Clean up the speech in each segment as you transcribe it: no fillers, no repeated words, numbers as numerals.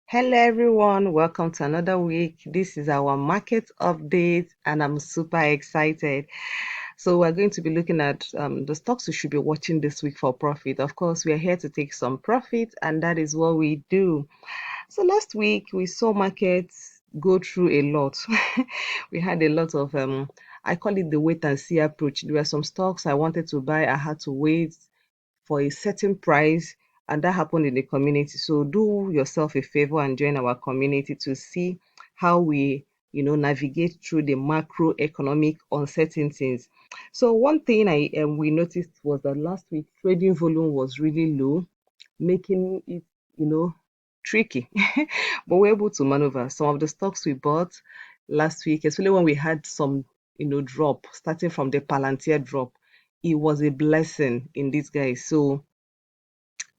Hello everyone, welcome to another week. This is our market update and I'm super excited. So we're going to be looking at the stocks we should be watching this week for profit. Of course, we are here to take some profit and that is what we do. So last week we saw markets go through a lot. We had a lot of I call it the wait and see approach. There were some stocks I wanted to buy, I had to wait for a certain price, and that happened in the community. So do yourself a favor and join our community to see how we navigate through the macroeconomic uncertainties. So one thing we noticed was that last week trading volume was really low, making it you know tricky. But we're able to maneuver some of the stocks we bought last week, especially when we had some drop starting from the Palantir drop. It was a blessing in disguise. So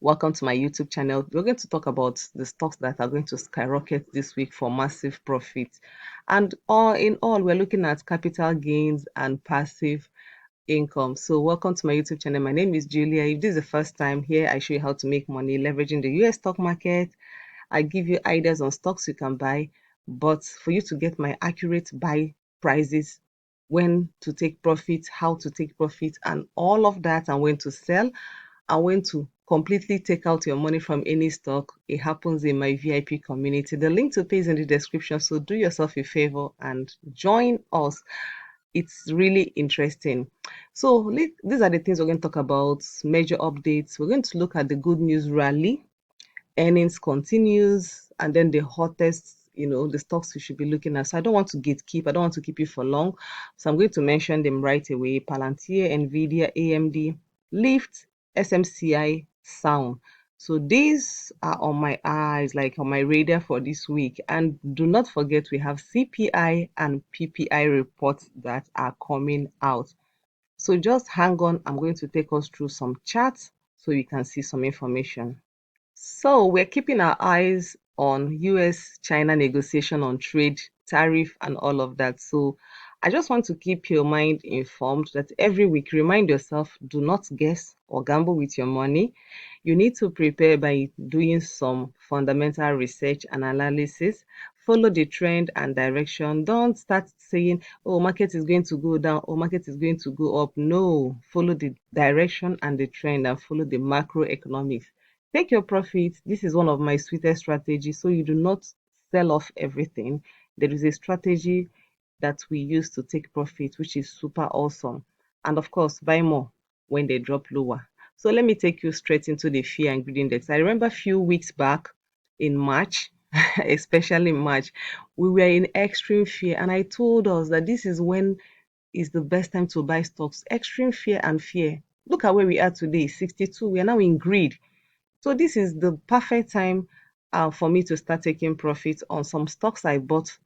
welcome to my YouTube channel. We're going to talk about the stocks that are going to skyrocket this week for massive profit. And all in all, we're looking at capital gains and passive income. So welcome to my YouTube channel. My name is Julia. If this is the first time here, I show you how to make money leveraging the US stock market. I give you ideas on stocks you can buy, but for you to get my accurate buy prices, when to take profit, how to take profit, and all of that, and when to sell, and when to completely take out your money from any stock, it happens in my VIP community. The link to pay is in the description, so do yourself a favor and join us. It's really interesting. So these are the things we're going to talk about, major updates. We're going to look at the good news rally, earnings continues, and then the hottest, the stocks you should be looking at. So I don't want to gatekeep, I don't want to keep you for long. So I'm going to mention them right away. Palantir, Nvidia, AMD, LYFT, SMCI, Soun. So these are on my eyes, like on my radar for this week. And do not forget we have CPI and PPI reports that are coming out. So just hang on, I'm going to take us through some charts so you can see some information. So we're keeping our eyes on US-China negotiation on trade, tariff, and all of that. So I just want to keep your mind informed that every week, remind yourself, do not guess or gamble with your money. You need to prepare by doing some fundamental research and analysis. Follow the trend and direction. Don't start saying, oh, market is going to go down, or market is going to go up. No, follow the direction and the trend and follow the macroeconomics. Take your profits. This is one of my sweetest strategies. So you do not sell off everything. There is a strategy that we use to take profit, which is super awesome. And of course, buy more when they drop lower. So let me take you straight into the fear and greed index. I remember a few weeks back in March, especially in March, we were in extreme fear. And I told us that this is when is the best time to buy stocks. Extreme fear and fear. Look at where we are today, 62. We are now in greed. So this is the perfect time for me to start taking profit on some stocks I bought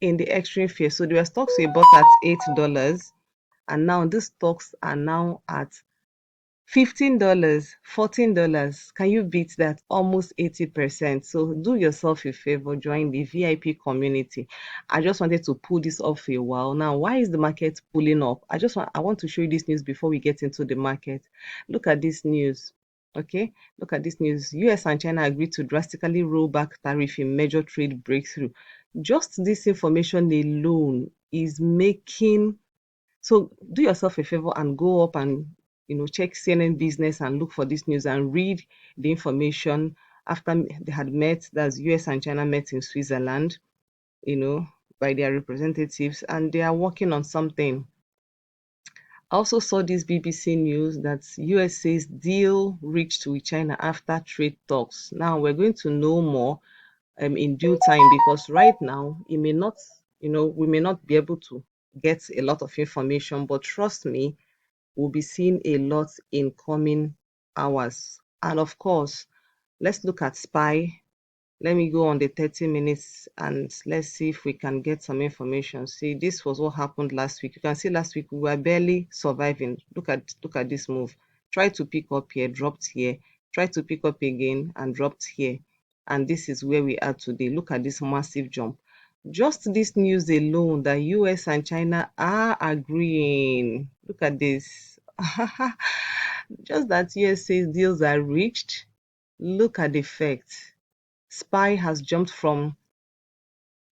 in the extreme fear. So there were stocks we bought at $8, and now these stocks are now at $15, $14. Can you beat that? Almost 80%. So do yourself a favor, join the VIP community. I just wanted to pull this off for a while. Now, why is the market pulling up? I want to show you this news before we get into the market. Look at this news. Okay, look at this news. US and China agreed to drastically roll back tariff in major trade breakthrough. Just this information alone is making, so do yourself a favor and go up and check CNN Business and look for this news and read the information after they had met. That's US and China met in Switzerland, you know, by their representatives, and they are working on something. I also saw this BBC news that US says deal reached with China after trade talks. Now we're going to know more in due time, because right now it may not, we may not be able to get a lot of information, but trust me, we'll be seeing a lot in coming hours. And of course, let's look at SPY. Let me go on the 30 minutes and let's see if we can get some information. See, this was what happened last week. You can see last week we were barely surviving. Look at this move. Try to pick up here, dropped here. Try to pick up again and dropped here. And this is where we are today. Look at this massive jump. Just this news alone that US and China are agreeing. Look at this. Just that US says deals are reached. Look at the effect. SPY has jumped from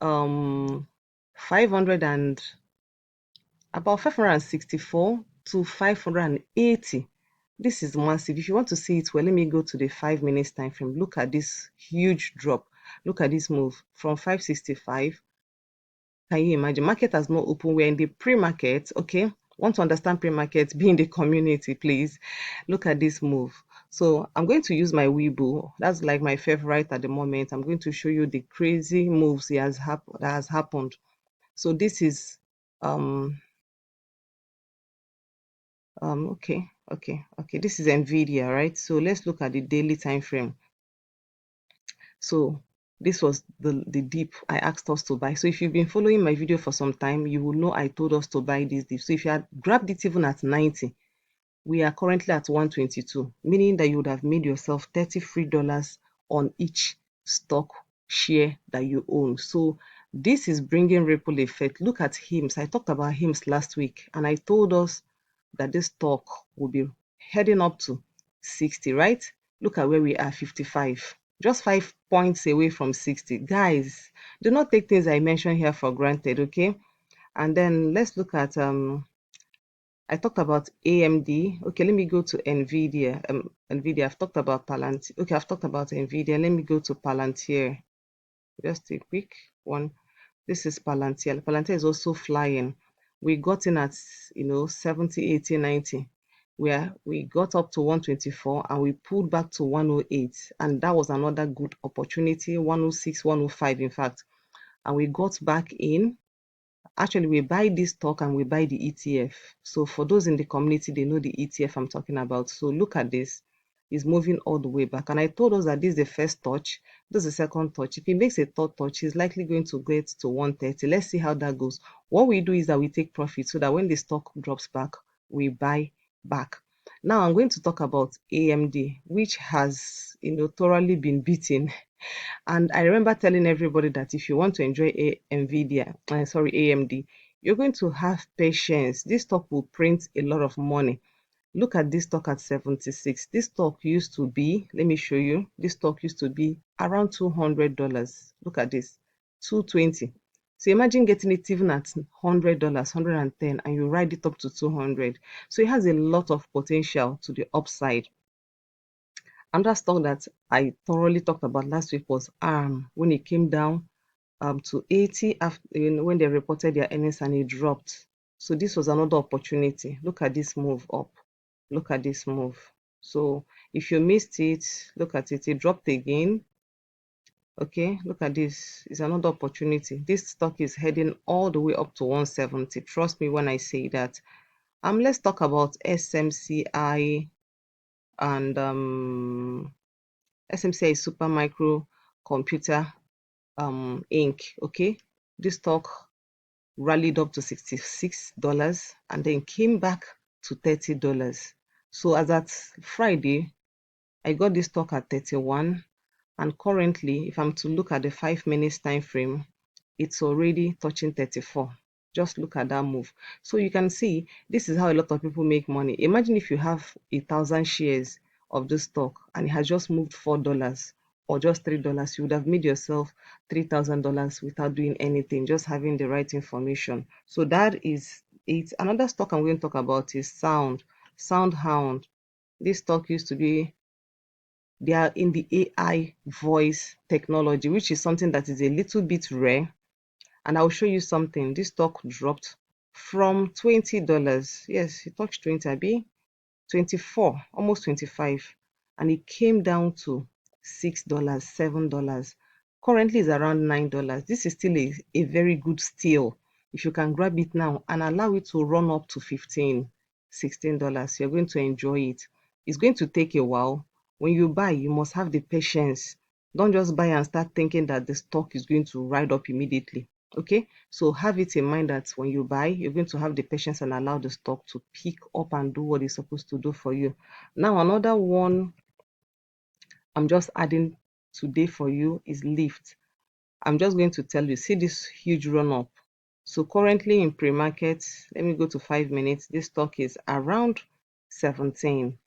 500 and about 564 to 580. This is massive. If you want to see it well, let me go to the 5 minutes time frame. Look at this huge drop. Look at this move from 565. Can you imagine? Market has not opened. We're in the pre-market. Okay. Want to understand pre-market? Be in the community, please. Look at this move. So I'm going to use my Weibo. That's like my favorite at the moment. I'm going to show you the crazy moves that has happened. So this is okay. This is Nvidia, right? So let's look at the daily time frame. So this was the dip I asked us to buy. So if you've been following my video for some time, you will know I told us to buy this dip. So if you had grabbed it even at 90, we are currently at 122, meaning that you would have made yourself $33 on each stock share that you own. So this is bringing ripple effect. Look at HIMS. I talked about HIMS last week, and I told us that this stock will be heading up to 60, right? Look at where we are, 55. Just 5 points away from 60. Guys, do not take things I mentioned here for granted, okay? And then let's look at I talked about AMD. Okay, let me go to Nvidia. Nvidia, I've talked about Palantir. Okay, I've talked about Nvidia. Let me go to Palantir. Just a quick one. This is Palantir. Palantir is also flying. We got in at 70, 80, 90, where we got up to 124 and we pulled back to 108. And that was another good opportunity, 106, 105, in fact. And we got back in. Actually, we buy this stock and we buy the ETF. So for those in the community, they know the ETF I'm talking about. So look at this. It's moving all the way back. And I told us that this is the first touch. This is the second touch. If he makes a third touch, he's likely going to get to 130. Let's see how that goes. What we do is that we take profit so that when the stock drops back, we buy back. Now I'm going to talk about AMD, which has thoroughly been beaten. And I remember telling everybody that if you want to enjoy AMD, you're going to have patience. This stock will print a lot of money. Look at this stock at 76. This stock used to be, let me show you, this stock used to be around $200. Look at this, 220. So imagine getting it even at $100, 110, and you ride it up to 200. So it has a lot of potential to the upside. Another stock that I thoroughly talked about last week was ARM when it came down to 80 after, when they reported their earnings and it dropped. So this was another opportunity. Look at this move up. Look at this move. So if you missed it, look at it. It dropped again. Okay, look at this. It's another opportunity. This stock is heading all the way up to 170. Trust me when I say that. Let's talk about SMCI and SMCI is Super Micro Computer Inc. Okay, this stock rallied up to $66 and then came back to $30. So as at Friday, I got this stock at 31, and currently, if I'm to look at the 5 minutes time frame, it's already touching 34. Just look at that move. So you can see this is how a lot of people make money. Imagine if you have 1,000 shares of this stock and it has just moved $4 or just $3, you would have made yourself $3,000 without doing anything, just having the right information. So that is it. Another stock I'm going to talk about is SoundHound. This stock used to be, they are in the AI voice technology, which is something that is a little bit rare. And I'll show you something. This stock dropped from $20. Yes, it touched 20, abi 24, almost 25. And it came down to $6, $7. Currently is around $9. This is still a very good steal. If you can grab it now and allow it to run up to 15, $16, you're going to enjoy it. It's going to take a while. When you buy, you must have the patience. Don't just buy and start thinking that the stock is going to ride up immediately. Okay, so have it in mind that when you buy, you're going to have the patience and allow the stock to pick up and do what it's supposed to do for you. Now, another one I'm just adding today for you is LYFT. I'm just going to tell you, see this huge run up. So currently in pre-market, let me go to 5 minutes. This stock is around 17.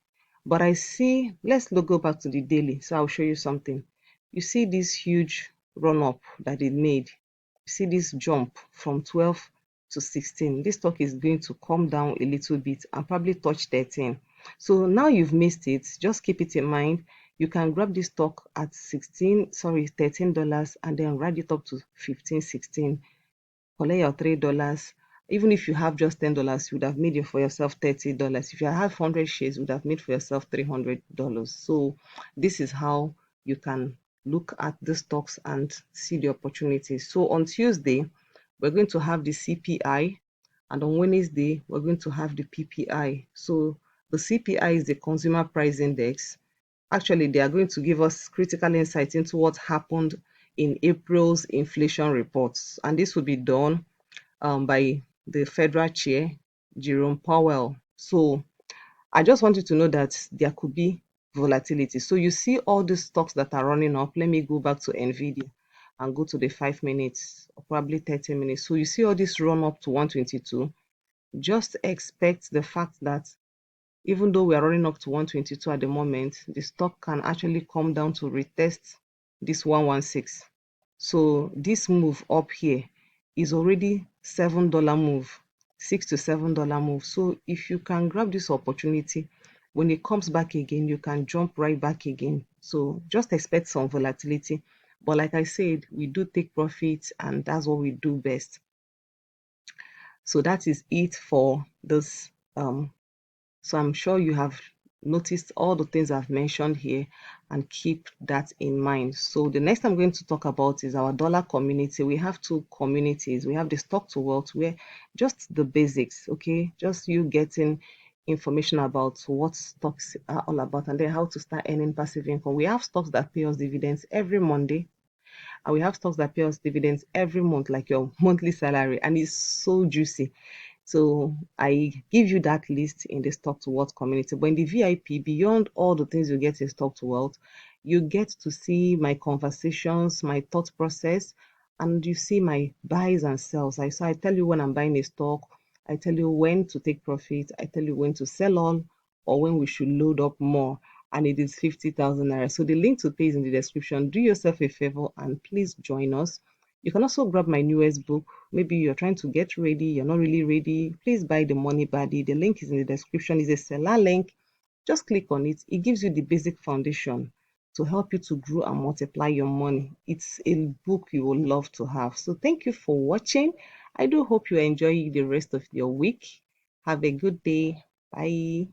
But I see, let's go back to the daily. So I'll show you something. you see this huge run up that it made. You see this jump from 12 to 16. This stock is going to come down a little bit and probably touch 13. So now you've missed it. Just keep it in mind. You can grab this stock at $13 and then ride it up to 15, 16. Collect your $3. Even if you have just $10, you would have made it for yourself $30. If you have 100 shares, you would have made for yourself $300. So this is how you can look at the stocks and see the opportunities. So on Tuesday, we're going to have the CPI, and on Wednesday, we're going to have the PPI. So the CPI is the Consumer Price Index. Actually, they are going to give us critical insight into what happened in April's inflation reports, and this will be done by the Federal Chair, Jerome Powell. So I just want you to know that there could be volatility. So you see all these stocks that are running up. Let me go back to Nvidia and go to the 5 minutes or probably 30 minutes. So you see all this run up to 122. Just expect the fact that even though we are running up to 122 at the moment, the stock can actually come down to retest this 116. So this move up here is already $7 move, $6 to $7 move. So if you can grab this opportunity, when it comes back again, you can jump right back again. So just expect some volatility. But like I said, we do take profits and that's what we do best. So that is it for this so I'm sure you have noticed all the things I've mentioned here and keep that in mind. So the next I'm going to talk about is our dollar community. We have two communities. We have the stock to wealth where just the basics, okay? Just you getting information about what stocks are all about and then how to start earning passive income. We have stocks that pay us dividends every Monday and we have stocks that pay us dividends every month, like your monthly salary, and it's so juicy. So I give you that list in the stock to wealth community. But in the VIP, beyond all the things you get in stock to wealth, you get to see my conversations, my thought process, and you see my buys and sells. So I tell you when I'm buying a stock, I tell you when to take profit, I tell you when to sell all, or when we should load up more. And it is 50,000 naira. So the link to pay is in the description. Do yourself a favor and please join us. You can also grab my newest book. Maybe you're trying to get ready, you're not really ready. Please buy the Money Baddie. The link is in the description. It's a seller link. Just click on it. It gives you the basic foundation to help you to grow and multiply your money. It's a book you will love to have. So thank you for watching. I do hope you enjoy the rest of your week. Have a good day. Bye.